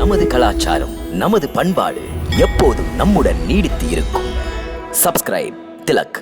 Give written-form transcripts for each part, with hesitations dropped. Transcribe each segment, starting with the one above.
நமது கலாச்சாரம், நமது பண்பாடு எப்போதும் நம்முடன் நீடித்து இருக்கும். சப்ஸ்கிரைப் திலக்.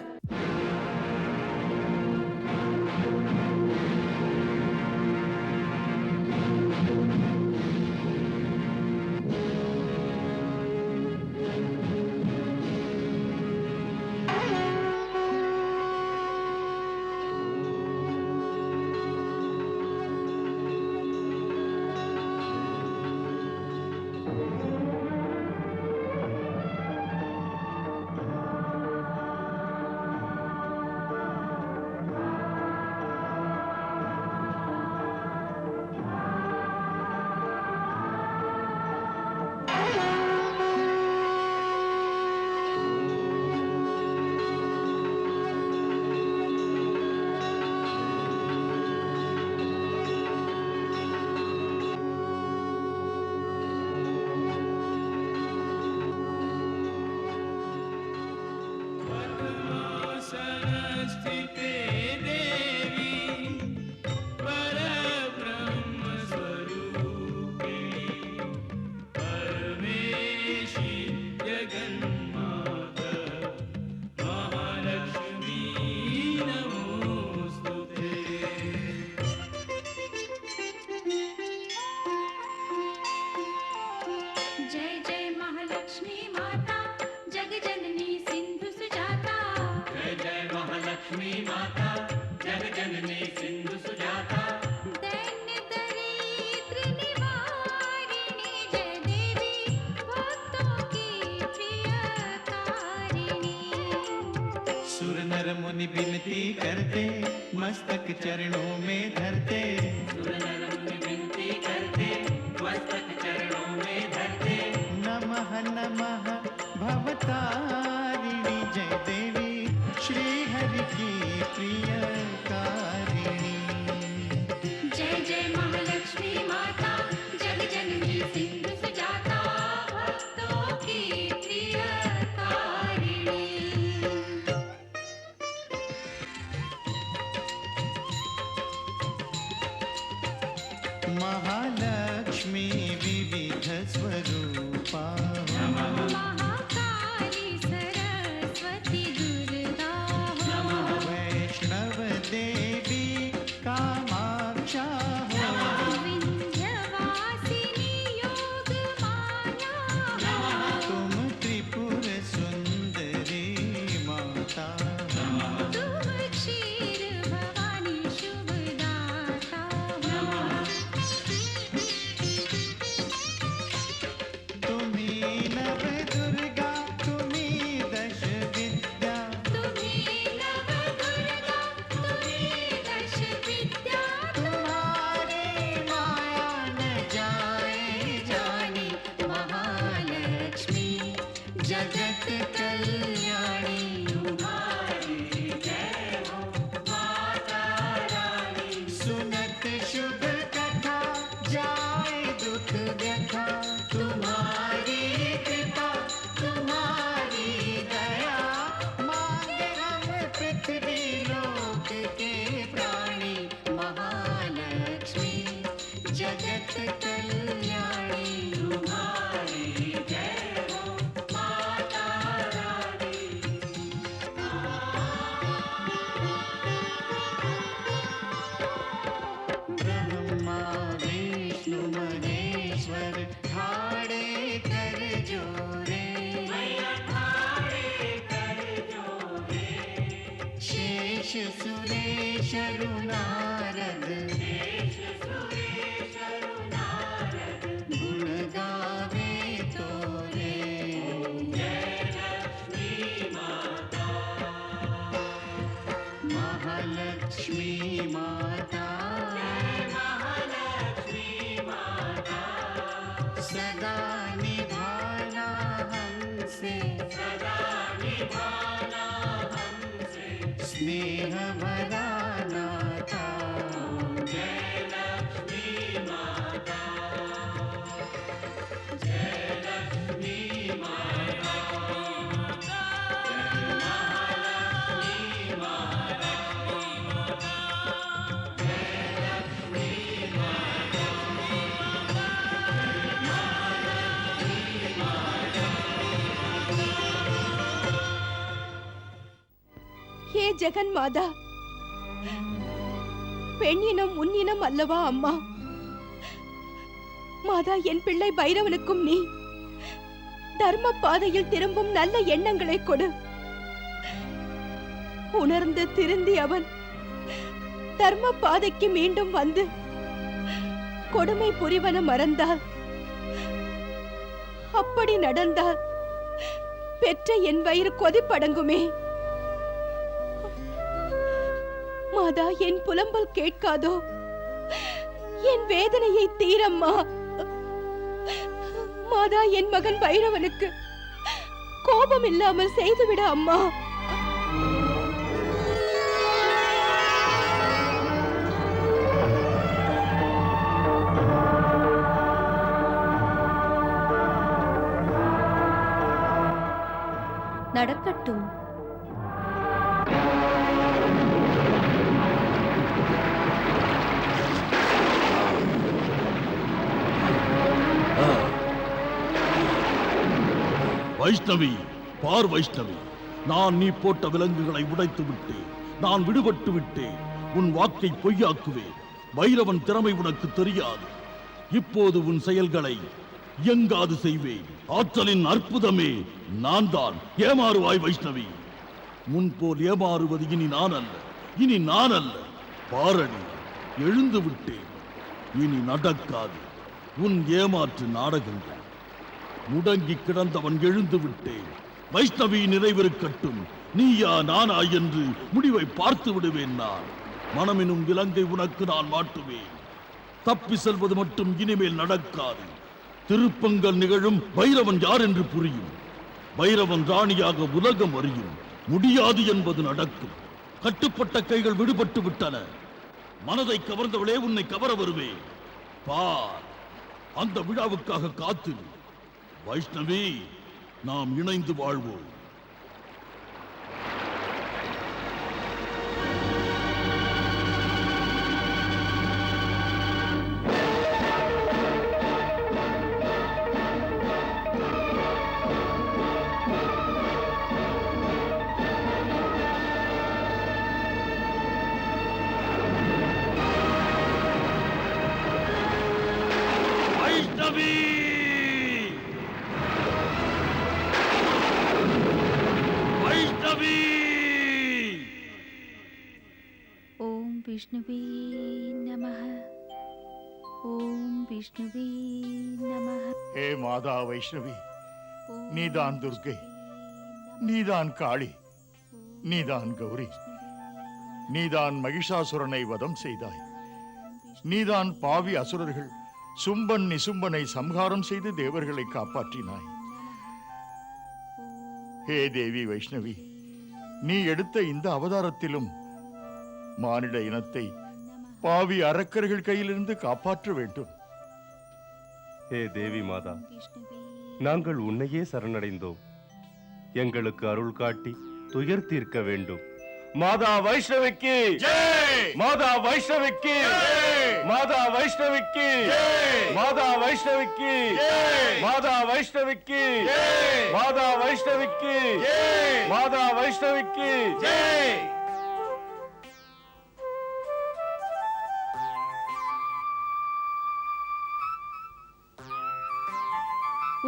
मुनि विनती करते मस्तक चरणों में धरते, सुर नर मुनि विनती करते मस्तक चरणों में धरते। नमः नमः भवतारिणी जय देवी श्री हरि की प्रियकारिणी। जय जय महालक्ष्मी माता जग जननी सिंधु सुजाता भक्तों की प्रियकारिणी। महालक्ष्मी विविध स्वरूपा, महाकाली सरस्वती दुर्गा, वैष्णव देवी कामाक्षा, विंध्यवासिनी योग माया, तुम त्रिपुर सुंदरी माता, तुम क्षीर भवानी शुभदाता। तुम्ही नव दुर्गा तुम्ही दश विद्या, तुम्हीं नव दुर्गा तुम्हीं दश विद्या, तुम्हारी माया न जाए जानी। महालक्ष्मी जगत कल्याणी। तुम्हारी जय हो माता रानी। सुनत शुभ कथा जाए दुख व्यथा, तुम्हारी कृपा तुम्हारी दया, मांगे हम पृथ्वी लोक के प्राणी। महालक्ष्मी जगत कल्याणी। तुम्हारी जय हो माता रानी। ब्रह्मा विष्णु महेश्वर ठाड़े कर जोरे, शेष सुरेश नारद गुण गावे तोरे। महालक्ष्मी माता सदा निभाना हमसे, स्नेह भरा नाता। ஜெகன் மாதா, பெண்ணினம் உன்னினம் அல்லவா அம்மா? மாதா, என் பிள்ளை பைரவனுக்கும் நீ தர்ம பாதையில் திரும்பும் நல்ல எண்ணங்களை கொடு. உணர்ந்து திருந்தி அவன் தர்ம பாதைக்கு மீண்டும் வந்து கொடுமை புரிவன மறந்தால், அப்படி நடந்தால் பெற்ற என் வயிறு கொதிப்படங்குமே. மாதா, என் புலம்பல் கேட்காதோ? என் வேதனையை தீரம்மா. மாதா, என் மகன் பைரவனுக்கு கோபம் இல்லாமல் செய்துவிட அம்மா. நடக்கட்டும். வைஷ்ணவி, பார் வைஷ்ணவி, நான் நீ போட்ட விலங்குகளை உடைத்து விட்டேன். நான் விடுபட்டு விட்டேன். உன் வாக்கை பொய்யாக்குவேன். பைரவன் திறமை உனக்கு தெரியாது. இப்போது உன் செயல்களை இயங்காது செய்வேன். ஆற்றலின் அற்புதமே நான் தான். ஏமாறுவாய் வைஷ்ணவி. முன்போல் ஏமாறுவது இனி நான் அல்ல. இனி நான் அல்ல. பாரடி, எழுந்து விட்டேன். இனி நடக்காது உன் ஏமாற்று நாடகங்கள். முடங்கி கிடந்தவன் எழுந்து விட்டேன். வைஷ்ணவி, நிறைவேறக்கட்டும். நீயா நானா என்று முடிவை பார்த்து விடுவேன். நான் மனமெனும் விலங்கை உனக்கு நான் மாட்டுவேன். தப்பி செல்வது மட்டும் இனிமேல் நடக்காது. திருப்பங்கள் நிகழும். பைரவன் யார் என்று புரியும். பைரவன் ராணியாக உலகம் அறியும். முடியாது என்பது நடக்கும். கட்டுப்பட்ட கைகள் விடுபட்டு விட்டன. மனதை கவர்ந்தவளே, உன்னை கவர வருவேன். பார், அந்த விழாவுக்காக காத்திரு. வைஷ்ணவி, நாம் இணைந்து வாழ்வோம். வைஷ்ணவி, வைஷ்ணவி. ஓம் விஷ்ணுவே நமः. ஓம் விஷ்ணுவே நமः. ஹே மாதா வைஷ்ணவி, ஓம் நீதான் துர்க்கை, நீதான் காளி, நீதான் கௌரி, நீதான் மகிஷாசுரனை வதம் செய்தாய். நீதான் பாவி அசுரர்கள் சும்பன் நிசும்பனை சம்ஹாரம் செய்து தேவர்களை காப்பாற்றினாய். ஹே தேவி வைஷ்ணவி, நீ எடுத்த இந்த அவதாரத்திலும் மானிட இனத்தை பாவி அரக்கர்கள் கையிலிருந்து காப்பாற்ற வேண்டும். ஹே தேவி மாதா, நாங்கள் உன்னையே சரணடைந்தோம். எங்களுக்கு அருள் காட்டி துயர் தீர்க்க வேண்டும். மாதா வைஷ்ணவிக்கு ஜெய்! மாதா வைஷ்ணவிக்கு ஜெய்! மாதா வைஷ்ணவிக்கு ஜெய்! மாதா வைஷ்ணவிக்கு ஜெய்! மாதா வைஷ்ணவிக்கு ஜெய்! மாதா வைஷ்ணவிக்கு ஜெய்! மாதா வைஷ்ணவிக்கு ஜெய்!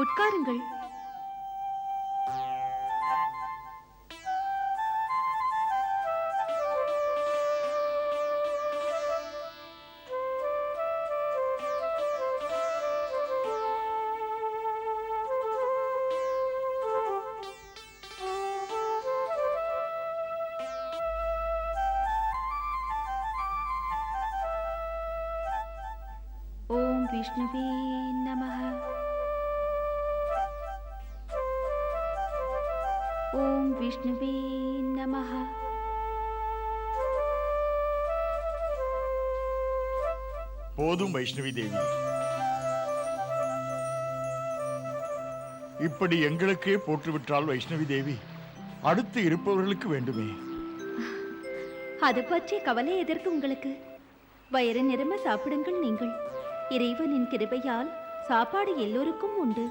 உட்காருங்கள். ஓம் விஷ்ணுவே நமः. ஓம் விஷ்ணுவே நமः. போதும் வைஷ்ணவி தேவி, இப்படி எங்களுக்கே போற்றுவிட்டால் வைஷ்ணவி தேவி, அடுத்து இருப்பவர்களுக்கு வேண்டுமே. அது பற்றி கவலை எதற்கு உங்களுக்கு? வயிறு நிரம்ப சாப்பிடுங்கள். நீங்கள் இறைவனின் கிருபையால் சாப்பாடு எல்லோருக்கும் உண்டு.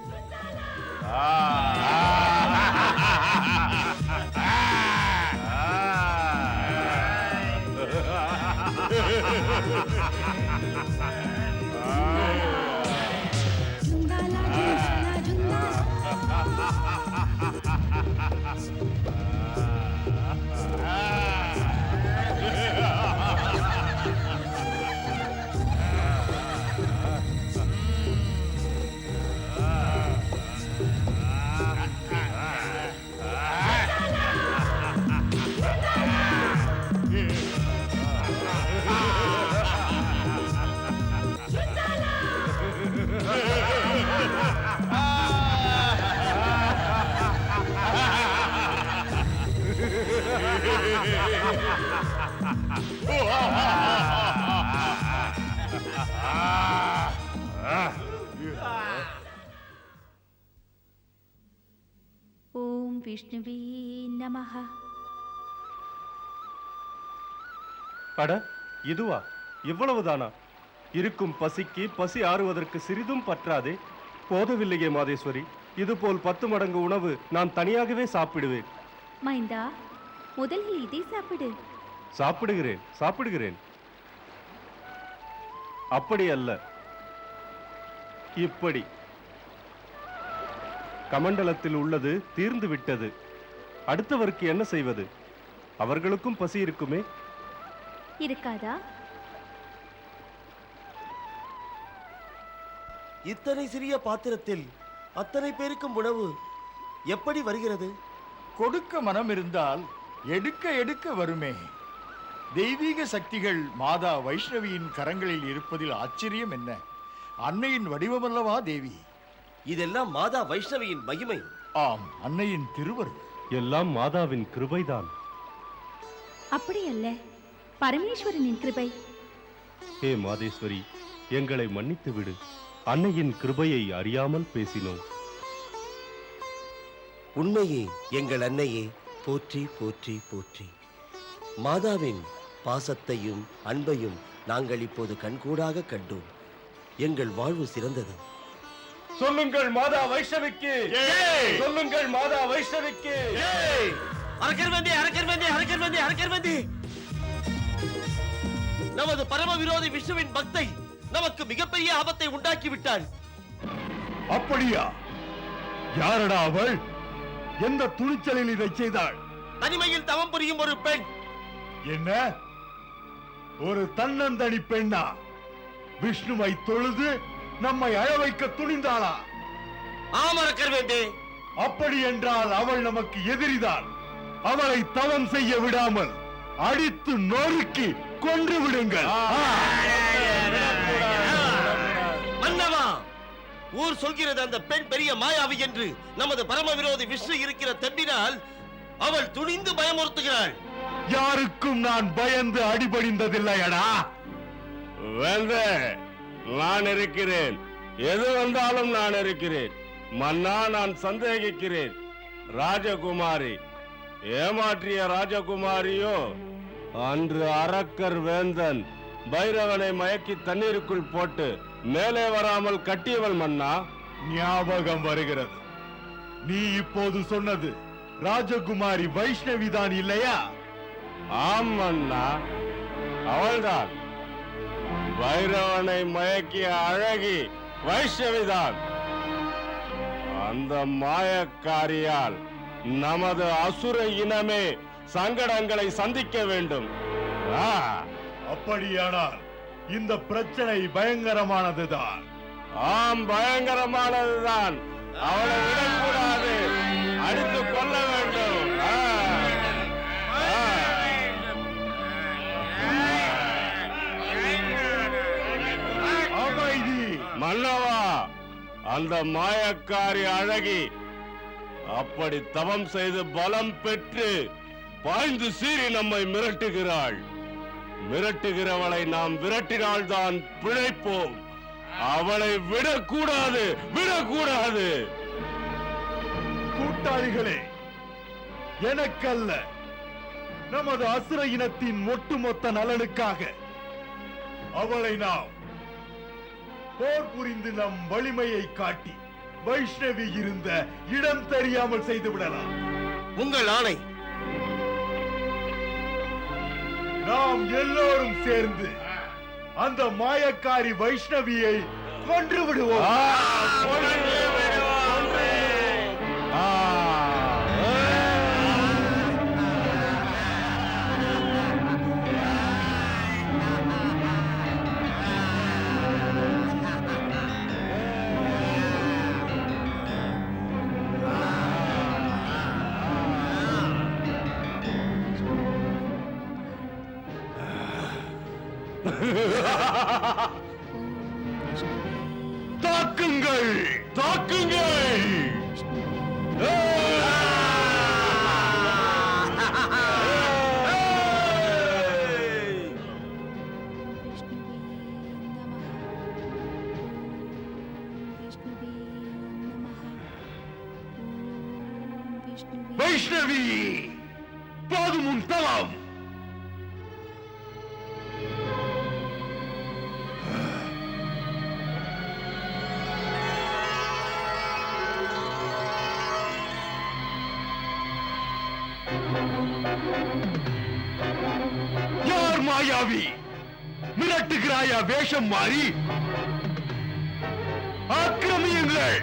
ஓம் விஷ்ணுவே நமஹ. அட இதுவா? இவ்வளவுதானா? இருக்கும் பசிக்கு பசி ஆறுவதற்கு சிறிதும் பற்றாதே. போதவில்லையே மாதேஸ்வரி, இதுபோல் 10 மடங்கு உணவு நான் தனியாகவே சாப்பிடுவேன். மைந்தா, முதலில் இதை சாப்பிடு. சாப்பிடுகிறேன், சாப்பிடுகிறேன். அப்படி அல்ல, இப்படி. கமண்டலத்தில் உள்ளது தீர்ந்து விட்டது. அடுத்தவருக்கு என்ன செய்வது? அவர்களுக்கும் பசி இருக்குமே. இருக்காதா? இத்தனை சிறிய பாத்திரத்தில் அத்தனை பேருக்கும் உணவு எப்படி வருகிறது? கொடுக்க மனம் இருந்தால் எடுக்க எடுக்க வருமே. தெய்வீக சக்திகள் மாதா வைஷ்ணவியின் கரங்களில் இருப்பதில் ஆச்சரியம் என்ன? அன்னையின் வடிவமல்லவா தேவி? இதெல்லாம் மாதா வைஷ்ணவியின் மகிமை. ஆம், அன்னையின் திருவருள். எல்லாம் மாதாவின் கிருபைதான். அப்படி அல்ல, பரமேஸ்வரனின் கிருபை. ஹே மாதேஸ்வரி, எங்களை மன்னித்து விடு. அன்னையின் கிருபையை அறியாமல் பேசினோம். உண்மையே எங்கள் அன்னையே, போற்றி போற்றி போற்றி. மாதாவின் பாசத்தையும் அன்பையும் நாங்கள் இப்போது கண்கூடாக கண்டோம். எங்கள் வாழ்வு சிறந்தது. சொல்லுங்கள் மாதா வைஷ்ணவிக்கு, சொல்லுங்கள் மாதா வைஷ்ணவிக்கு. அரக்கர்வந்தி, அரக்கர்வந்தி, அரக்கர்வந்தி, அரக்கர்வந்தி. நமது பரம விரோதி விஷ்ணுவின் பக்தை நமக்கு மிகப்பெரிய ஆபத்தை உண்டாக்கி விட்டாள். அப்படியா? யாரடா அவள்? எந்த துணிச்சலில் இதை செய்தாள்? தனிமையில் தவம் புரியும் ஒரு பெண். என்ன? ஒரு தன்னந்தனி பெண்ணா? விஷ்ணுவை தொழுது நம்மை அழ வைக்க துணிந்தாளா? ஆம் அரக்கர்வேந்தே. அப்படி என்றால் அவள் நமக்கு எதிரிதான். அவளை தவம் செய்ய விடாமல் அடித்து நொறுக்கி கொன்று விடுங்கள். மன்னவா, ஊர் சொல்கிறது அந்த பெண் பெரிய மாயாவி என்று. நமது பரம விரோதி விஷ்ணு இருக்கிற தெம்பினால் அவள் துணிந்து பயமுறுத்துகிறாள். யாருக்கும் நான் பயந்து அடிபடிந்ததில்லையடா. நான் இருக்கிறேன். எது வந்தாலும் நான் இருக்கிறேன். மன்னா, நான் சந்தேகிக்கிறேன். ராஜகுமாரி, ஏமாற்றிய ராஜகுமாரியோ? அன்று அரக்கர் வேந்தன் பைரவனை மயக்கி தண்ணீருக்குள் போட்டு மேலே வராமல் கட்டியவள் மன்னா. ஞாபகம் வருகிறது. நீ இப்போது சொன்னது ராஜகுமாரி வைஷ்ணவிதான் இல்லையா? ஆம் மன்னா, அவள்தான். பைரவனை மயக்கிய அழகி வைஷ்ணவிதான். அந்த மாயக்காரியால் நமது அசுர இனமே சங்கடங்களை சந்திக்க வேண்டும். அப்படியானால் இந்த பிரச்சனை பயங்கரமானதுதான். ஆம், பயங்கரமானதுதான். அவளை விடக்கூடாது, அடித்து கொள்ள வேண்டும். அமைதி மன்னவா, அந்த மாயக்காரி அழகி அப்படி தவம் செய்து பலம் பெற்று பாய்ந்து சீறி நம்மை மிரட்டுகிறாள். மிரட்டுகிறவளை நாம் விரட்டினால்தான் பிழைப்போம். அவளை விடக்கூடாது, விடக்கூடாது. கூட்டாளிகளே, எனக்கல்ல, நமது அசுர இனத்தின் ஒட்டுமொத்த நலனுக்காக அவளை நாம் போர் புரிந்து நம் வலிமையை காட்டி வைஷ்ணவி இருந்த இடம் தெரியாமல் செய்து விடலாம். உங்கள் ஆணை. நாம் எல்லோரும் சேர்ந்து அந்த மாயக்காரி வைஷ்ணவியை கொன்று விடுவோம். தாக்குங்கள், தாக்குங்கள்! வைஷ்ணவி, போதும் உன் தவம். யார் மாயாவி? மிரட்டுகிறாயா வேஷம் மாறி? ஆக்கிரமியுங்கள்!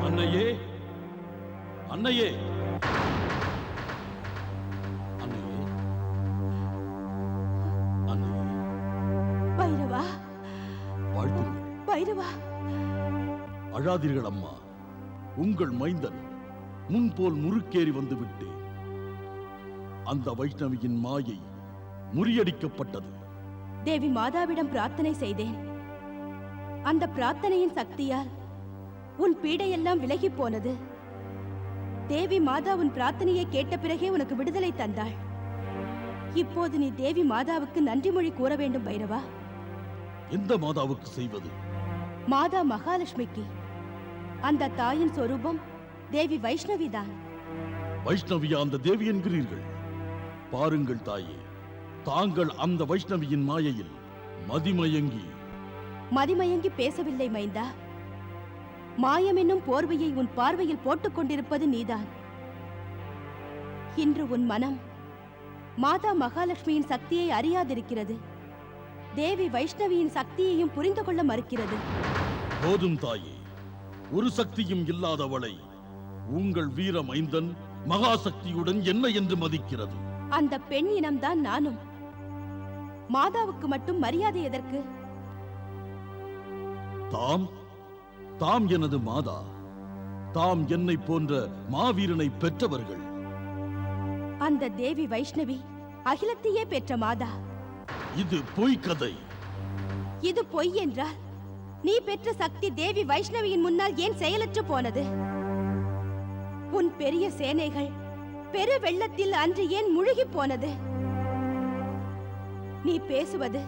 அன்னையே, அன்னையே, அன்னையே, அன்னையே, பைரவா, வாழ்த்துங்கள். பைரவா, அழாதீர்கள் அம்மா. உங்கள் மைந்தன் முன்போல் முறுக்கேறி வந்து விட்டேன். அந்த வைஷ்ணவியின் மாயை முறியடிக்கப்பட்டது. தேவி மாதாவிடம் பிரார்த்தனை செய்தேன். அந்த பிரார்த்தனையின் சக்தியால் உன் பீடையெல்லாம் விலகி போனது. தேவி மாதா உன் பிரார்த்தனையை கேட்ட பிறகே உனக்கு விடுதலை தந்தாள். இப்போது நீ தேவி மாதாவுக்கு நன்றி மொழி கூற வேண்டும் பைரவா. எந்த மாதாவுக்கு செய்வது? மாதா மகாலட்சுமிக்கு. அந்த தாயின் சொரூபம் தேவி வைஷ்ணவிதான். வைஷ்ணவியா அந்த தேவி என்கிறீர்கள்? பாருங்கள் தாயே, தாங்கள் அந்த வைஷ்ணவியின் மாயையில் மதிமயங்கி பேசவில்லை மைந்தா. மாயம் என்னும் போர்வையை உன் பார்வையில் போட்டுக் கொண்டிருப்பது நீதான். இன்று உன் மனம் மாதா மகாலட்சுமியின் சக்தியை அறியாதிருக்கிறது. தேவி வைஷ்ணவியின் சக்தியையும் புரிந்து கொள்ள மறுக்கிறது. போதும் தாயே, ஒரு சக்தியும் இல்லாதவளை உங்கள் வீர மைந்தன் மகாசக்தியுடன் என்ன என்று மதிக்கிறது? அந்த பெண் இனம்தான் நானும். மாதாவுக்கு மட்டும் மரியாதை எதற்கு? தாம் எனது மாதா. தாம் என்னை போன்ற மாவீரனை பெற்றவர்கள். அந்த தேவி வைஷ்ணவி அகிலத்தையே பெற்ற மாதா. இது பொய் கதை. இது பொய் என்றால் நீ பெற்ற சக்தி தேவி வைஷ்ணவியின் முன்னால் ஏன் செயலற்று போனது? உன் பெரிய சேனைகள் பெரு வெள்ளத்தில் அன்று ஏன் முழுகி போனது? நீ பேசுவது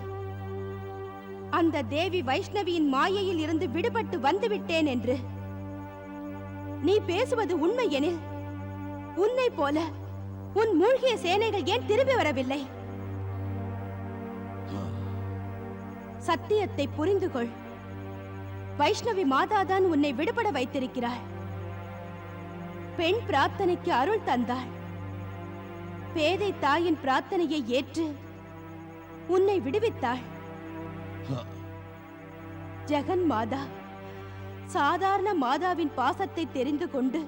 அந்த தேவி வைஷ்ணவியின் மாயையில் இருந்து விடுபட்டு வந்துவிட்டேன் என்று. நீ பேசுவது உண்மை எனில் உன்னை போல உன் மூழ்கிய சேனைகள் ஏன் திரும்பி வரவில்லை? சத்தியத்தை புரிந்து கொள். வைஷ்ணவி மாதாதான் உன்னை விடுபட வைத்திருக்கிறாள். பெண் பிரார்த்தனைக்கு அருள் தந்தாள். பேதை தாயின் பிரார்த்தனையை ஏற்று உன்னை விடுவித்தாள். ஜெகன் மாதா சாதாரண மாதாவின் பாசத்தை தெரிந்து கொண்டு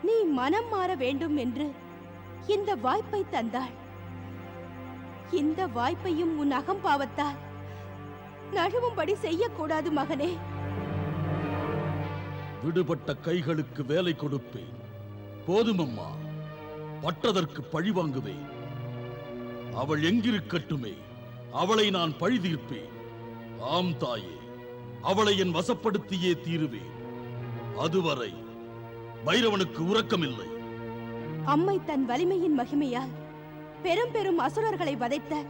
நீ மனம் மாற வேண்டும் என்று இந்த வாய்ப்பை தந்தாள். இந்த வாய்ப்பையும் உன் அகம்பாவத்தால் நழுவும்படி செய்யக்கூடாது மகனே. விடுபட்ட கைகளுக்கு வேலை கொடுப்பேன். போதுமம்மா, பட்டதற்கு பழி வாங்குவேன். அவள் எங்கிருக்கட்டுமே, அவளை நான் பழி தீர்ப்பேன். ஆம் தாயே, அவளை என் வசப்படுத்தியே தீருவேன். அதுவரை பைரவனுக்கு உறக்கமில்லை. அம்மை தன் வலிமையின் மகிமையால் பெரும் பெரும் அசுரர்களை வதைத்த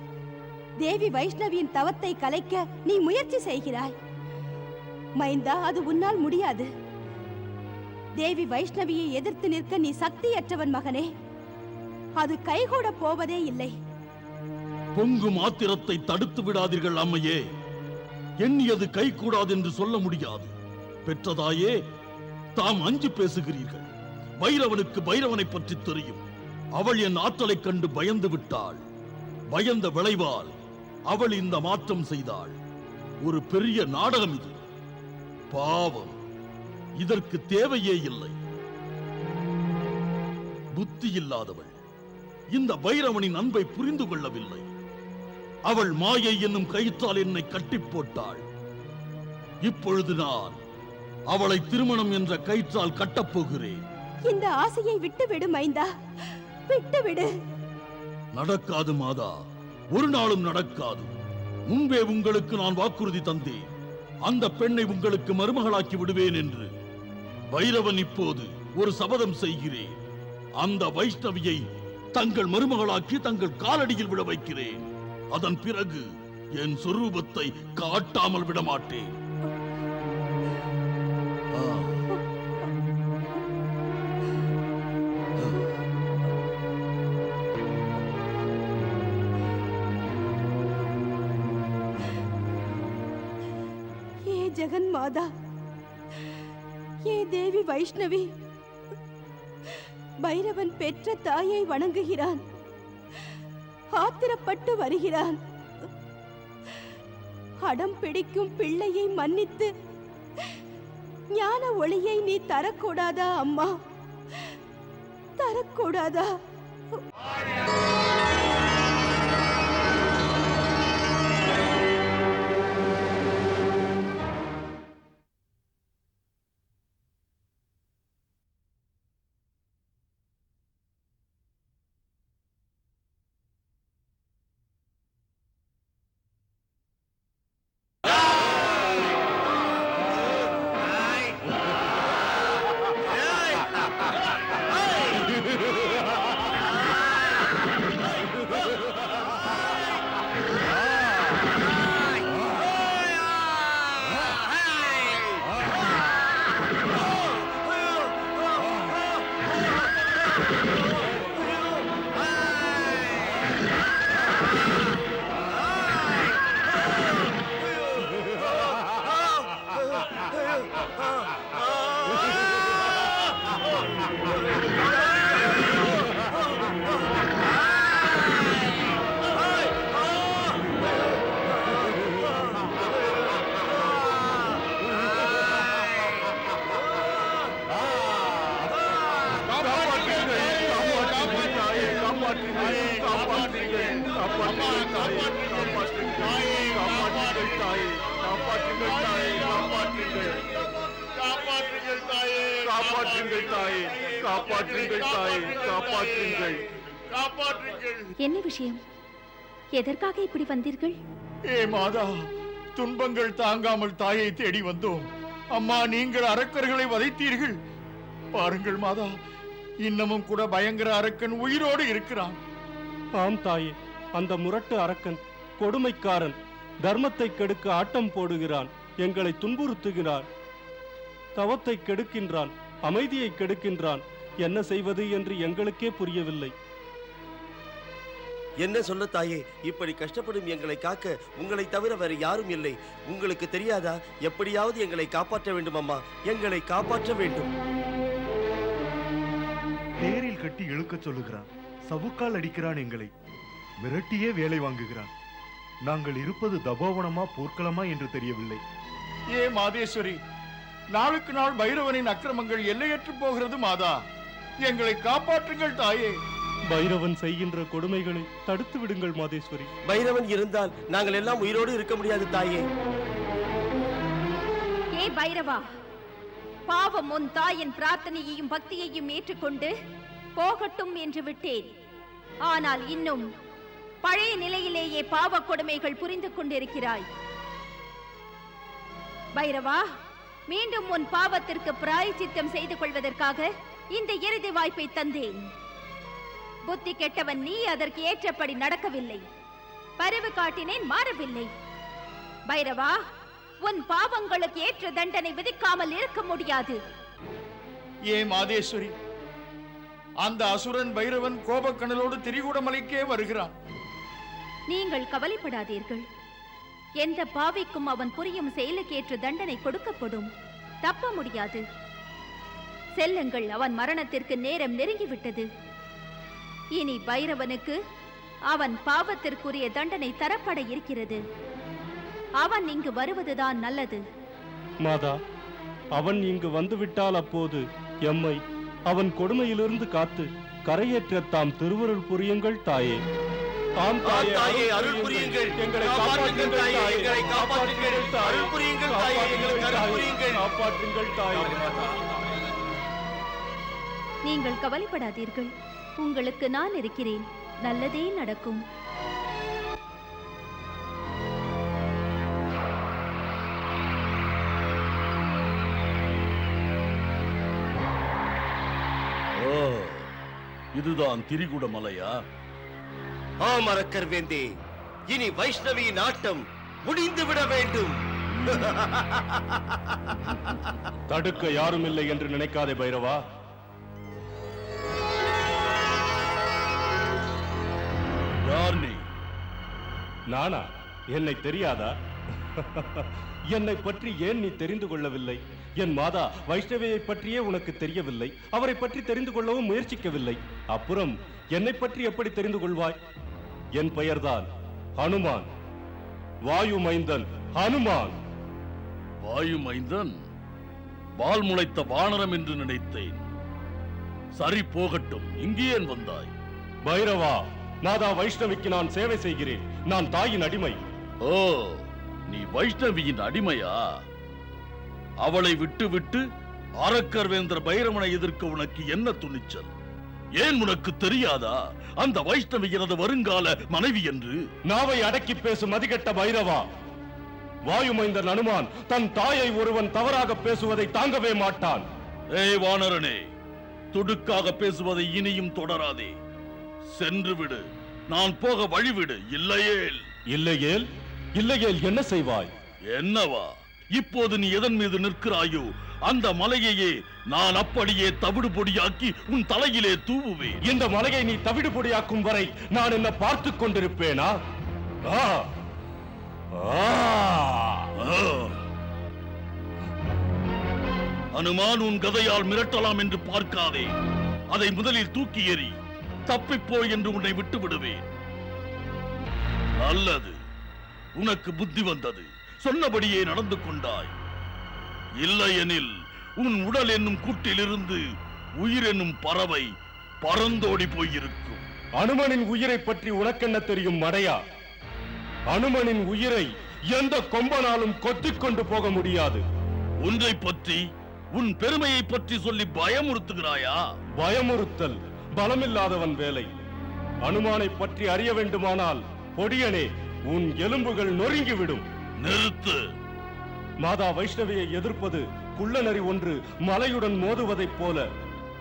தேவி வைஷ்ணவியின் தவத்தை கலைக்க நீ முயற்சி செய்கிறாய். மைந்தா, அது உன்னால் முடியாது. தேவி வைஷ்ணவியை எதிர்த்து நிற்க நீ சக்தியற்றவன் மகனே. அது கைகூட போவதே இல்லை. பொங்கும் ஆத்திரத்தை தடுத்து விடாதீர்கள் அம்மையே. எண்ணியது கை கூடாது என்று சொல்ல முடியாது. பெற்றதாயே, தாம் அஞ்சு பேசுகிறீர்கள். பைரவனுக்கு பைரவனை பற்றி தெரியும். அவள் என் ஆற்றலை கண்டு பயந்து விட்டாள். பயந்த விளைவால் அவள் இந்த மாற்றம் செய்தாள். ஒரு பெரிய நாடகம் இது. பாவம், இதற்கு தேவையே இல்லை. புத்தி இல்லாதவள் இந்த பைரவனின் அன்பை புரிந்து கொள்ளவில்லை. அவள் மாயை என்னும் கயிற்றால் என்னை கட்டி போட்டாள். இப்பொழுது நான் அவளை திருமணம் என்ற கயிற்றால் கட்டப்போகிறேன். இந்த ஆசையை விட்டுவிடு மைந்தா, விட்டுவிடு. நடக்காது மாதா, ஒரு நாளும் நடக்காது. முன்பே உங்களுக்கு நான் வாக்குறுதி தந்தேன், அந்த பெண்ணை உங்களுக்கு மருமகளாக்கி விடுவேன் என்று. பைரவன் இப்போது ஒரு சபதம் செய்கிறேன். அந்த வைஷ்ணவியை தங்கள் மருமகளாக்கி தங்கள் காலடியில் விட வைக்கிறேன். அதன் பிறகு என் சொரூபத்தை காட்டாமல் விடமாட்டேன். ஜெகன் மாதா, ஏ தேவி வைஷ்ணவி, பைரவன் பெற்ற தாயை வணங்குகிறான். ஆத்திரப்பட்டு வருகிறான். அடம் பிடிக்கும் பிள்ளையை மன்னித்து ஞான ஒளியை நீ தரக்கூடாதா அம்மா? தரக்கூடாதா? என்ன விஷயம்? எதற்காக இப்படி வந்தீர்கள்? ஏ மாதா, துன்பங்கள் தாங்காமல் தாயை தேடி வந்தோம். அம்மா, நீங்கள் அரக்கர்களை வதைத்தீர்கள். பாருங்கள் மாதா, இன்னமும் கூட பயங்கர அரக்கன் உயிரோடு இருக்கிறான். ஆம் தாயே, அந்த முரட்டு அரக்கன் கொடுமைக்காரன், தர்மத்தை கெடுக்க ஆட்டம் போடுகிறான், எங்களை துன்புறுத்துகிறான், தவத்தை கெடுக்கின்றான், அமைதியை கெடுக்கின்றான். என்ன செய்வது என்று எங்களுக்கே புரியவில்லை. என்ன சொல்ல தாயே, இப்படி கஷ்டப்படும் எங்களை காக்க உங்களை தவிர வேறு யாரும் இல்லை. உங்களுக்கு தெரியாதா? எப்படியாவது எங்களை காப்பாற்ற வேண்டும் அம்மா, எங்களை காப்பாற்ற வேண்டும். தேரில் கட்டி இழுக்க சொல்லுகிறான், சவுக்கால் அடிக்கிறான், எங்களை மிரட்டியே வேலை வாங்குகிறான். நாங்கள் இருப்பது தபோவனமா போர்க்களமா என்று தெரியவில்லை. ஏ மாதேஸ்வரி, நாளுக்கு நாள் பைரவனின் அக்கிரமங்கள் எல்லையற்று போகிறது. மாதா, எங்களை காப்பாற்றுங்கள் தாயே. பைரவன் செய்கின்ற கொடுமைகளை தடுத்து விடுங்கள் மாதேஸ்வரி. பைரவன் இருந்தால் நாங்கள் எல்லாம் உயிரோடு இருக்க முடியாது தாயே. ஏ பைரவா, பாவம் உன் தாயின் பிரார்த்தனையையும் பக்தியையும் ஏற்றுக்கொண்டு போகட்டும் என்று விட்டேன். ஆனால் இன்னும் பழைய நிலையிலேயே பாவ கொடுமைகள் புரிந்து கொண்டிருக்கிறாய். பைரவா, மீண்டும் உன் பாவத்திற்கு பிராயச்சித்தம் செய்து கொள்வதற்காக இந்த இறுதி வாய்ப்பை தந்தேன். புத்தி கெட்டவன் நீ, அதற்கு ஏற்றபடி நடக்கவில்லை. பரிவு காட்டினேன், மாறவில்லை. பைரவா, உன் பாவங்களுக்கு ஏற்ற தண்டனை விதிக்காமல் இருக்க முடியாது. ஏ மாதேஸ்வரி, அந்த அசுரன் பைரவன் கோபக்கணலோடு திரிகூடமலைக்கே வருகிறான். நீங்கள் கவலைப்படாதீர்கள். எந்த பாவிக்கும் அவன் புரியும் செயலுக்கேற்ற தண்டனை கொடுக்கப்படும். தப்ப முடியாது. செல்லுங்கள், அவன் மரணத்திற்கு நேரம் நெருங்கிவிட்டது. இனி பைரவனுக்கு அவன் பாவத்திற்குரிய தண்டனை தரப்பட இருக்கிறது. அவன் இங்கு வருவதுதான் நல்லது. மாதா, அவன் இங்கு வந்துவிட்டால் அப்போது எம்மை அவன் கொடுமையிலிருந்து காத்து கரையேற்ற தாம் திருவருள் புரியுங்கள் தாயே. ஆம் தாயே, அருள் புரியுங்கள். எங்களை காப்பாற்றுங்கள் தாயே, எங்களை காப்பாற்றுங்கள். அருள் புரியுங்கள் தாயே, எங்களுக்கு அருள் புரியுங்கள். காப்பாற்றுங்கள் தாயே. நீங்கள் கவலைப்படாதீர்கள். உங்களுக்கு நான் இருக்கிறேன். நல்லதே நடக்கும். ஓ, இதுதான் திரிகுட மலையா? ஆம் அரக்கர் வேந்தே, இனி வைஷ்ணவியின் ஆட்டம் முடிந்து விட வேண்டும். தடுக்க யாரும் இல்லை என்று நினைக்காதே பைரவா. யார் நீ? நானா? என்னை தெரியாதா? என்னை பற்றி ஏன் நீ தெரிந்து கொள்ளவில்லை? என் மாதா வைஷ்ணவியை பற்றியே உனக்கு தெரியவில்லை. அவரை பற்றி தெரிந்து கொள்ளவும் முயற்சிக்கவில்லை. அப்புறம் என்னை பற்றி எப்படி தெரிந்து கொள்வாய்? என் பெயர்தான் ஹனுமான், வாயு மைந்தன் ஹனுமான். வாயு மைந்தன்? வால் முளைத்த வானரம் என்று நினைத்தேன். சரி, போகட்டும். இங்கே ஏன் வந்தாய்? பைரவா, மாதா வைஷ்ணவிக்கு நான் சேவை செய்கிறேன். நான் தாயின் அடிமை. ஓ, நீ வைஷ்ணவியின் அடிமையா? அவளை விட்டு விட்டு அரக்கர் வேந்திர பைரவனை எதிர்க்க உனக்கு என்ன துணிச்சல்? ஏன் உனக்கு தெரியாதா அந்த வைஷ்ணவி எனது வருங்கால மனைவி என்று? நாவை அடக்கி பேசும் மதிகெட்ட பைரவா. வாயுமைந்தன் அனுமான் தன் தாயை ஒருவன் தவறாக பேசுவதை தாங்கவே மாட்டான். ஏய் வானரனே, துடுக்காக பேசுவதை இனியும் தொடராதே. சென்று விடு. நான் போக வழிவிடு. இல்லையேல் இல்லையேல் இல்லையேல் என்ன செய்வாய்? என்னவா? இப்போது நீ எதன் மீது நிற்கிறாயோ அந்த மலையையே நான் அப்படியே தவிடு பொடியாக்கி உன் தலையிலே தூவுவேன். இந்த மலையை நீ தவிடு பொடியாக்கும் வரை நான் என்ன பார்த்துக் கொண்டிருப்பேனா? ஆ! ஆ! அனுமான் உன் கதையால் மிரட்டலாம் என்று பார்க்காதே. அதை முதலில் தூக்கி எறி. தப்பிப்போய் என்று உன்னை விட்டு விடுவேன். நல்லது, உனக்கு புத்தி வந்தது. சொன்னபடியே நடந்து கொண்டாய். இல்லையெனில் உன் உடல் என்னும் கூட்டிலிருந்து உயிர் என்னும் பறவை பறந்தோடி போயிருக்கும். அனுமனின் உயிரை பற்றி உனக்கென்ன தெரியும் மடையா? அனுமனின் உயிரை எந்த கொம்பனாலும் கொத்திக் கொண்டு போக முடியாது. ஒன்றை பற்றி, உன் பெருமையை பற்றி சொல்லி பயமுறுத்துகிறாயா? பயமுறுத்தல் பலமில்லாதவன் வேலை. அனுமானை பற்றி அறிய வேண்டுமானால் பொடியனே, உன் எலும்புகள் நொறுங்கிவிடும். நிறுத்து. மாதா வைஷ்ணவியை எதிர்ப்பது குள்ளநரி ஒன்று மலையுடன் மோதுவதைப் போல.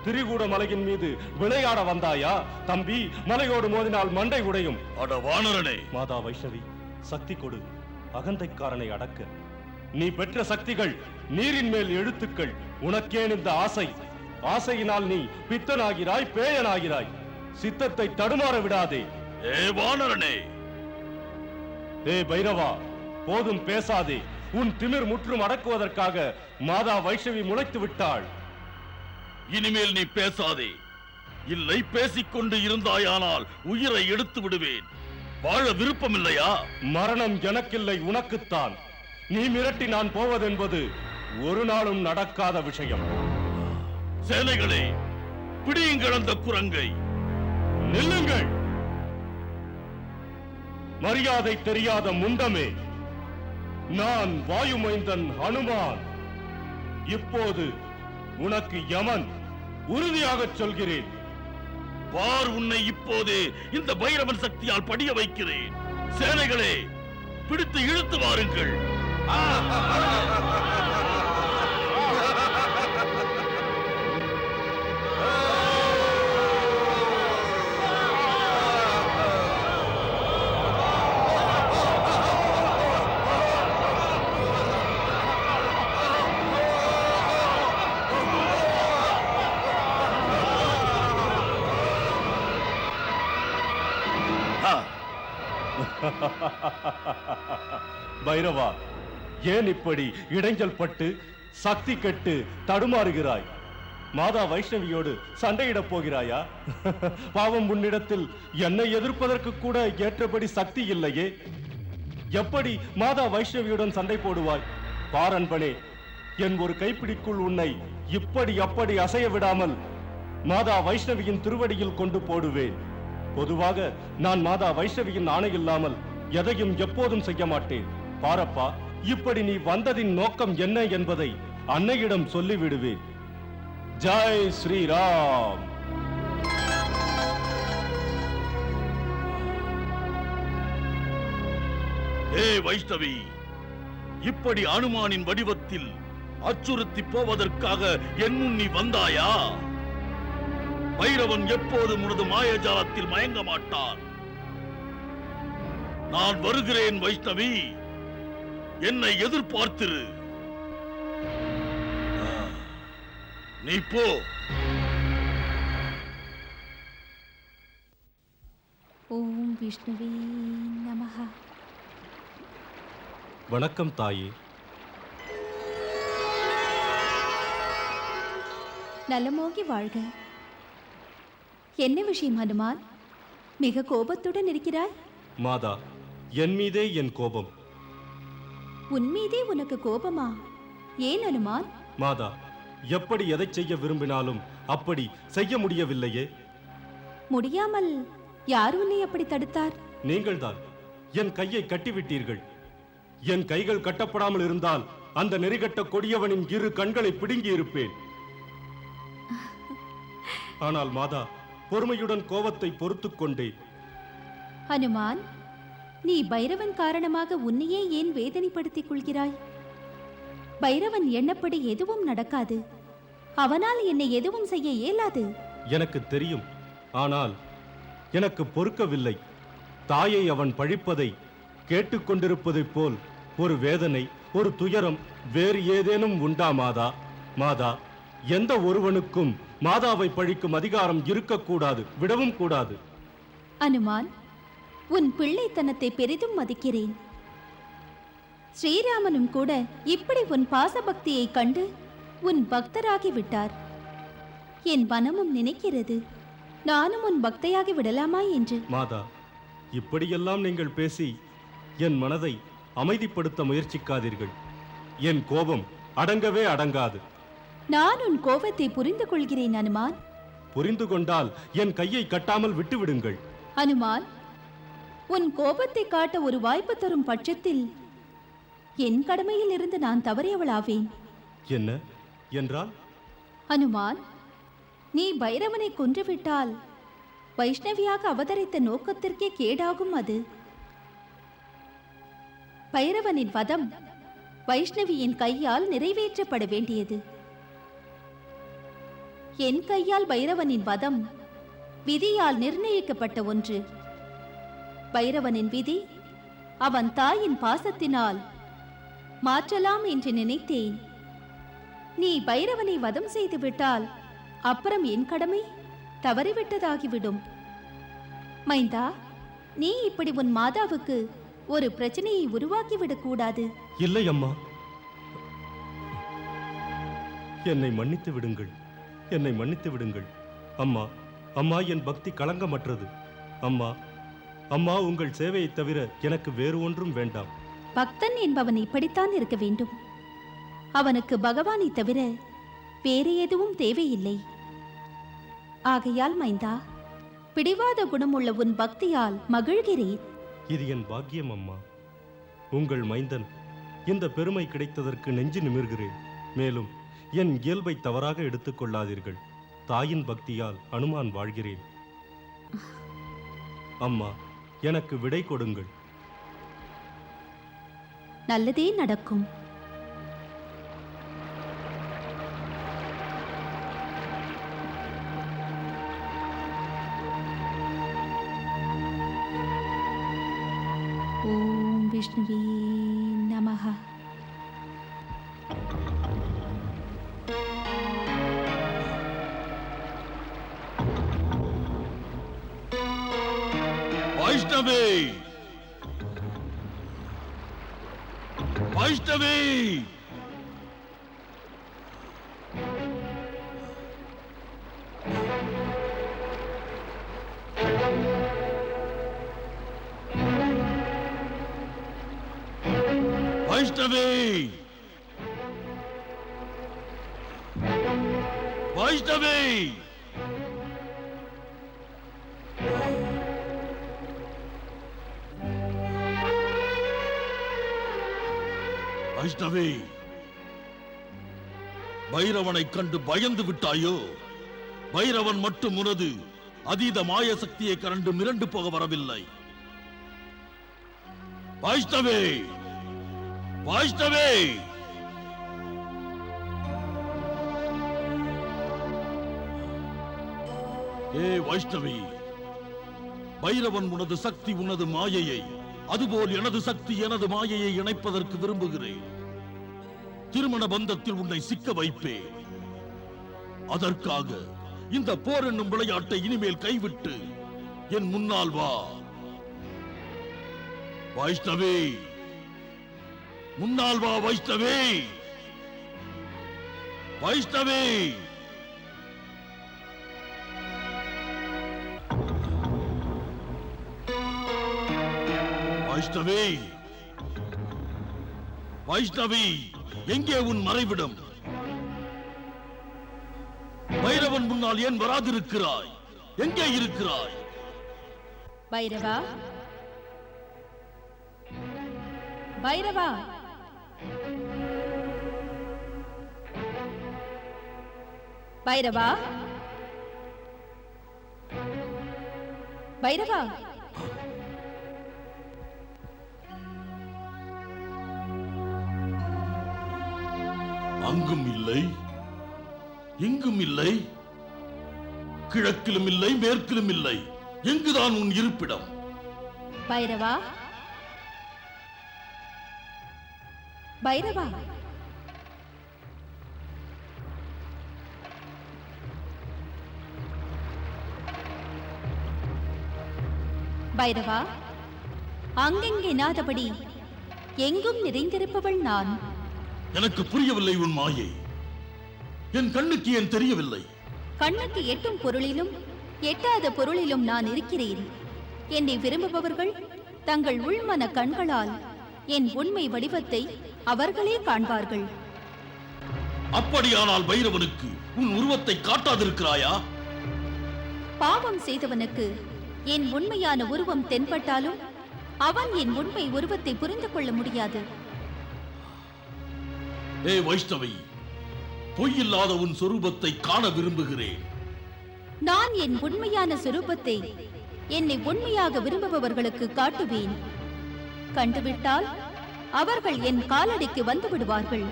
திரிகூட மலையின் மீது விளையாட வந்தாயா? தம்பி, மலையோடு மோதினால் மண்டை உடையும். அட வானரனே! மாதா வைஷ்ணவி, சக்தி கொடு, அகந்தைக்காரனை அடக்க. நீ பெற்ற சக்திகள் நீரின் மேல் எழுத்துக்கள். உனக்கேன் இந்த ஆசை? ஆசையினால் நீ பித்தனாகிறாய், பேயனாகிறாய். சித்தத்தை தடுமாற விடாதே. ஏ வானரனே! ஏ பைரவா, போதும் பேசாதே. உன் திமிர் முற்றும் அடக்குவதற்காக மாதா வைஷ்ணவி முளைத்து விட்டாள். இனிமேல் நீ பேசாதே. இல்லை, பேசிக்கொண்டு இருந்தாயானால் உயிரை எடுத்து விடுவேன். வாழ விருப்பமில்லையா? மரணம் எனக்கில்லை, உனக்குத்தான். நீ மிரட்டி நான் போவதென்பது ஒரு நாளும் நடக்காத விஷயம். சேனைகளே, பிடியுங்கள் அந்த குரங்கை. நில்லுங்கள். மரியாதை தெரியாத முண்டமே, நான் வாயுமைந்தன் ஹனுமான். இப்போது உனக்கு யமன். உறுதியாகச் சொல்கிறேன். பார், உன்னை இப்போதே இந்த பைரவன் சக்தியால் படிய வைக்கிறேன். சேனைகளே, பிடித்து இழுத்து வாருங்கள். பைரவா, ஏன் இப்படி இடைஞ்சல் பட்டு சக்தி கெட்டு தடுமாறுகிறாய்? மாதா வைஷ்ணவியோடு சண்டையிடப் போகிறாயா? பாவம், உன்னிடத்தில் என்னை எதிர்ப்பதற்கு கூட ஏற்றபடி சக்தி இல்லையே. எப்படி மாதா வைஷ்ணவியுடன் சண்டை போடுவாய்? பாரன்பனே, என் ஒரு கைப்பிடிக்குள் உன்னை இப்படி அப்படி அசைய விடாமல் மாதா வைஷ்ணவியின் திருவடியில் கொண்டு போடுவேன். பொதுவாக நான் மாதா வைஷ்ணவியின் ஆணை இல்லாமல் எதையும் எப்போதும் செய்ய மாட்டேன். பாரப்பா, இப்படி நீ வந்ததின் நோக்கம் என்ன என்பதை அன்னையிடம் சொல்லிவிடுவேன். ஜெய் ஸ்ரீராம். ஏ வைஷ்ணவி, இப்படி அனுமானின் வடிவத்தில் அச்சுறுத்தி போவதற்காக என் முன் நீ வந்தாயா? பைரவன் எப்போதும் உனது மாயஜாலத்தில் மயங்க மாட்டான். நான் வருகிறேன் வைஷ்ணவி, என்னை எதிர்பார்த்திரு. நீ போ. ஓம் விஷ்ணுவே நமஹ. வணக்கம் தாயே. நலமோகி வாழ்க. என்ன விஷயம் ஹனுமான்? மிக கோபத்துடன் இருக்கிறாய். மாதா, என் மீதே என் கோபம். உன் மீதே உனக்கு கோபமா? ஏன் ஹனுமான்? மாதா, எப்படி எதை செய்ய விரும்பினாலும் அப்படி செய்ய முடியவில்லையே. முடியாமல் யார் உன்னை அப்படி தடுத்தார்? நீங்கள்தான் என் கையை கட்டிவிட்டீர்கள். என் கைகள் கட்டப்படாமல் இருந்தால் அந்த நெறிகட்ட கொடியவனின் இரு கண்களை பிடுங்கி இருப்பேன். ஆனால் மாதா, பொறுமையுடன் கோபத்தை பொறுத்துக் கொண்டேன். ஹனுமான், நீ பைரவன் காரணமாக உன்னையே ஏன் வேதனைப்படுத்திக் கொள்கிறாய்? பைரவன் எண்ணப்படி எதுவும் நடக்காது. அவனால் என்னை எதுவும் செய்ய இயலாது. எனக்கு தெரியும், ஆனால் எனக்கு பொறுக்கவில்லை. தாயை அவன் பழிப்பதை கேட்டுக்கொண்டிருப்பதைப் போல் ஒரு வேதனை, ஒரு துயரம் வேறு ஏதேனும் உண்டா மாதா? மாதா, எந்த ஒருவனுக்கும் மாதாவை பழிக்கும் அதிகாரம் இருக்கக்கூடாது, விடவும் கூடாது. அனுமான், உன் பிள்ளைத்தனத்தை பெரிதும் மதிக்கிறேன். ஸ்ரீராமனும் கூட இப்படி உன் பாசபக்தியை கண்டு உன் பக்தராகி விட்டார். என் மனமும் நினைக்கிறது, நானும் உன் பக்தையாகி விடலாமா என்று. மாதா, இப்படியெல்லாம் நீங்கள் பேசி என் மனதை அமைதிப்படுத்த முயற்சிக்காதீர்கள். என் கோபம் அடங்கவே அடங்காது. நான் உன் கோபத்தை புரிந்து கொள்கிறேன் அனுமான். புரிந்து கொண்டால் என் கையை கட்டாமல் விட்டுவிடுங்கள். அனுமான், உன் கோபத்தை காட்ட ஒரு வாய்ப்பு தரும் பட்சத்தில் என் கடமையில் இருந்து நான் தவறியவளாவேன். என்ன என்றால்? அனுமான், நீ பைரவனை கொன்றுவிட்டால் வைஷ்ணவியாக அவதரித்த நோக்கத்திற்கே கேடாகும். அது பைரவனின் வதம் வைஷ்ணவியின் கையால் நிறைவேற்றப்பட வேண்டியது. என் கையால் பைரவனின் வதம் விதியால் நிர்ணயிக்கப்பட்ட ஒன்று. பைரவனின் விதி அவன் தாயின் பாசத்தினால் மாற்றலாம் என்று நினைத்தேன். நீ பைரவனை வதம் செய்து விட்டால் அப்புறம் என் கடமை தவறிவிட்டதாகிவிடும். மைந்தா, நீ இப்படி உன் மாதாவுக்கு ஒரு பிரச்சனையை உருவாக்கிவிடக் கூடாது. இல்லை அம்மா, என்னை மன்னித்து விடுங்கள், என்னை மன்னித்து விடுங்கள். அம்மா, அம்மா, என் பக்தி களங்கமற்றது. அம்மா, அம்மா, உங்கள் சேவையை தவிர எனக்கு வேறு ஒன்றும் வேண்டாம். பக்தன் என்பவன் இப்படித்தான் இருக்க வேண்டும். அவனுக்கு பகவானை தவிர வேறு எதுவும் தேவையில்லை. ஆகையால் மைந்தா, பிடிவாத குணமுள்ள உன் பக்தியால் மகிழ்கிறேன். இது என் பாக்கியம் அம்மா. உங்கள் மைந்தன் இந்த பெருமை கிடைத்ததற்கு நெஞ்சு நிமிர்கிறேன். மேலும் என் இயல்பை தவறாக எடுத்துக்கொள்ளாதீர்கள். தாயின் பக்தியால் அனுமான் வாழ்கிறேன். அம்மா, எனக்கு விடை கொடுங்கள். நல்லதே நடக்கும். ஓம் விஷ்ணுவே நமஹ. வைஷ்ணவி, வைஷ்ணவி, வைஷ்ணவி, வைஷ்ணவி, வைஷ்ணவி, பைரவனை கண்டு பயந்து விட்டாயோ? பைரவன் மட்டும் உனது அதீத மாய சக்தியை கண்டு மிரண்டு போக வரவில்லை. வைஷ்ணவி, வைஷ்ணவி, ஏ வைஷ்ணவி, பைரவன் உனது சக்தி, உனது மாயையை, அதுபோல் எனது சக்தி எனது மாயையை இணைப்பதற்கு விரும்புகிறேன். திருமண பந்தத்தில் உன்னை சிக்க வைப்பேன். அதற்காக இந்த போர் என்னும் விளையாட்டை இனிமேல் கைவிட்டு என் முன்னால் வா. வைஷ்ணவி, முன்னால் வா. வைஷ்ணவி, வைஷ்ணவி, வைஷ்ணவி, வைஷ்ணவி, எங்கே உன் மறைவிடம்? பைரவன் முன்னால் ஏன் வராதிருக்கிறாய்? எங்கே இருக்கிறாய்? பைரவா, பைரவா, பைரவா, பைரவா, அங்கும் இல்லை, எங்கும் இல்லை, கிழக்கிலும் இல்லை, மேற்கிலும் இல்லை. எங்குதான் உன் இருப்பிடம்? பைரவா, பைரவா, பைரவா, அங்கெங்கே நாதபடி எங்கும் நிறைந்திருப்பவள் நான். எனக்கு புரியவில்லை உன் மாயை. என் கண்ணுக்கு ஏன் தெரியவில்லை? கண்ணுக்கு எட்டும் பொருளிலும் எட்டாத பொருளிலும் நான் இருக்கிறேன். என்னை விரும்புபவர்கள் தங்கள் உள்மன கண்களால் என் உண்மை வடிவத்தை அவர்களே காண்பார்கள். அப்படியானால் பைரவனுக்கு உன் உருவத்தை காட்டாதிருக்கிறாயா? பாவம் செய்தவனுக்கு என் உண்மையான உருவம் தென்பட்டாலும் அவன் என் உண்மை உருவத்தை புரிந்து கொள்ள முடியாது. ஏ வைஷ்ணவி, பொய்யில்லாத உன் சொரூபத்தை காண விரும்புகிறேன். நான் என் உண்மையான சொரூபத்தை என்னை உண்மையாக விரும்புபவர்களுக்கு காட்டுவேன். கண்டுவிட்டால் அவர்கள் என் காலடிக்கு வந்து விடுவார்கள்.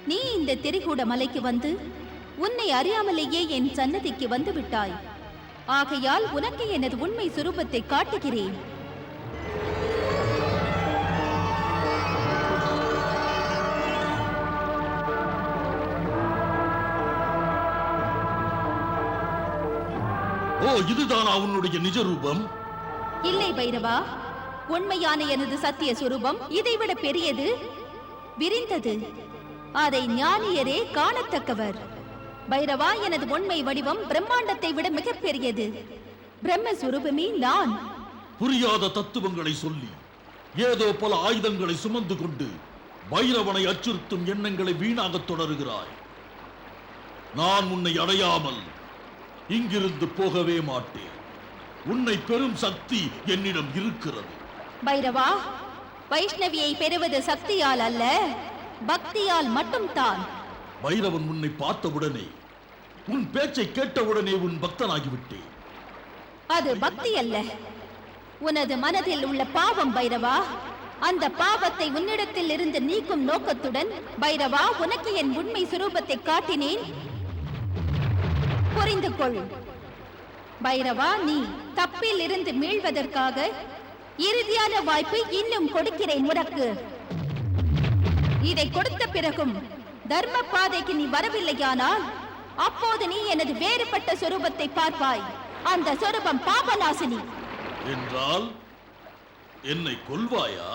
நீ இந்த திரிகூட மலைக்கு வந்து உன்னை அறியாமலேயே என் சன்னதிக்கு வந்து விட்டாய். ஆகையால் உனக்கு எனது உண்மை சுரூபத்தை காட்டுகிறேன். ஓ, இதுதானா உன்னுடைய நிஜ ரூபம்? இல்லை பைரவா, உண்மையான எனது சத்திய சுரூபம் இதைவிட பெரியது, விரிந்தது. அதை ஞானியரே காணத்தக்கவர். பைரவா, எனது உண்மை வடிவம் பிரம்மாண்டத்தை விட மிகப் பெரியது. பிரம்மஸ்வரூபமே நான். புரியாத தத்துவங்களை சொல்லி ஏதோ பல ஆயுதங்களை சுமந்து கொண்டு பைரவனை அச்சுறுத்தும் எண்ணங்களை வீணாக தொடருகிறாய். நான் உன்னை அடையாமல் இங்கிருந்து போகவே மாட்டேன். உன்னை பெரும் சக்தி என்னிடம் இருக்கிறது. பைரவா, வைஷ்ணவியை பெறுவது சக்தியால் அல்ல, பக்தியால் மட்டும்தான். பைரவன் உன்னை பார்த்தவுடனே, உன் பேச்சை கேட்டவுடனே உன் பக்தனாகிவிட்டேன். அது பக்தி அல்ல, உனது மனதில் உள்ள பாவம் பைரவா. அந்த பாவத்தை உன்னிடத்தில் இருந்து நீக்கும் நோக்கத்துடன் பைரவா உனக்கு என் உண்மை சுரூபத்தை காட்டினேன். புரிந்து கொள் பைரவா, நீ தப்பில் இருந்து மீள்வதற்காக இறுதியான வாய்ப்பை இன்னும் கொடுக்கிறேன் உனக்கு. இதை கொடுத்த பிறகும் தர்ம பாதைக்கு நீ வரவில்லையானால் அப்போது நீ எனது வேறுபட்ட சொரூபத்தை பார்ப்பாய். அந்த சொரூபம் பாபநாசினி. என்றால் என்னை கொல்வாயா?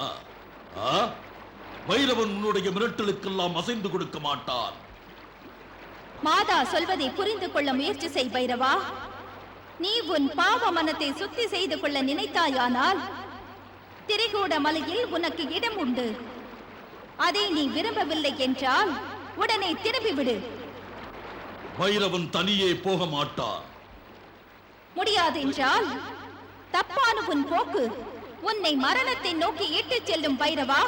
பைரவன் உன்னுடைய மிரட்டலுக்கெல்லாம் அசைந்து கொடுக்க மாட்டான். மாதா சொல்வதை புரிந்து கொள்ள முயற்சி செய் பைரவா. நீ உன் பாவ மனத்தை சுத்தி செய்து கொள்ள நினைத்தாயானால் திரிகூட மலையில் உனக்கு இடம் உண்டு. அதை நீ விரும்பவில்லை என்றால் உடனே திரும்பிவிடு. பைரவன் தனியே போக மாட்டார். முடியாது என்றால் தப்பான உன் போக்கு உன்னை மரணத்தை நோக்கி இட்டுச் செல்லும் பைரவா.